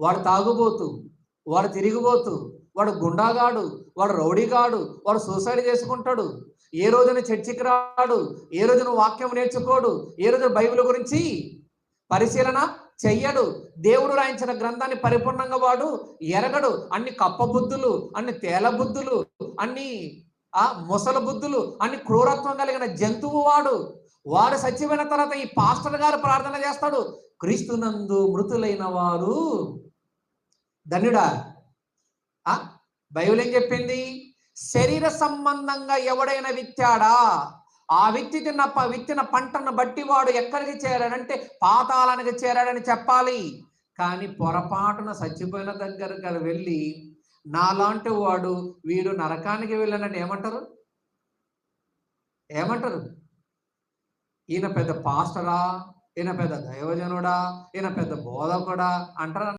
వాడు తాగుబోతు, వాడు తిరిగిపోతూ, వాడు గుండాగాడు, వాడు రౌడీగాడు, వాడు సూసైడ్ చేసుకుంటాడు, ఏ రోజున చర్చికి రాడు, ఏ రోజున వాక్యం నేర్చుకోడు, ఏ రోజున బైబిల్ గురించి పరిశీలన చెయ్యడు, దేవుడు రాయించిన గ్రంథాన్ని పరిపూర్ణంగా వాడు ఎరగడు, అన్ని కప్ప బుద్ధులు, అన్ని తేల బుద్ధులు, అన్ని ముసల బుద్ధులు, అన్ని క్రూరత్వం కలిగిన జంతువు వాడు సత్యమైన తర్వాత ఈ పాస్టర్ గారు ప్రార్థన చేస్తాడు, క్రీస్తునందు మృతులైన వారు ధన్యుడా. బైబిల్ ఏం చెప్పింది? శరీర సంబంధంగా ఎవడైనా విత్తాడా, ఆ విత్తిన పంటను బట్టి వాడు ఎక్కడికి చేరాడంటే పాతాళానికి చేరాడని చెప్పాలి. కానీ పొరపాటున చచ్చిపోయిన దగ్గరకు వెళ్ళి నాలాంటి వాడు వీడు నరకానికి వెళ్ళానంటే ఏమంటారు? ఈయన పెద్ద పాస్టరా, ఈయన పెద్ద దైవజనుడా, ఈయన పెద్ద బోధకుడా అంటారా?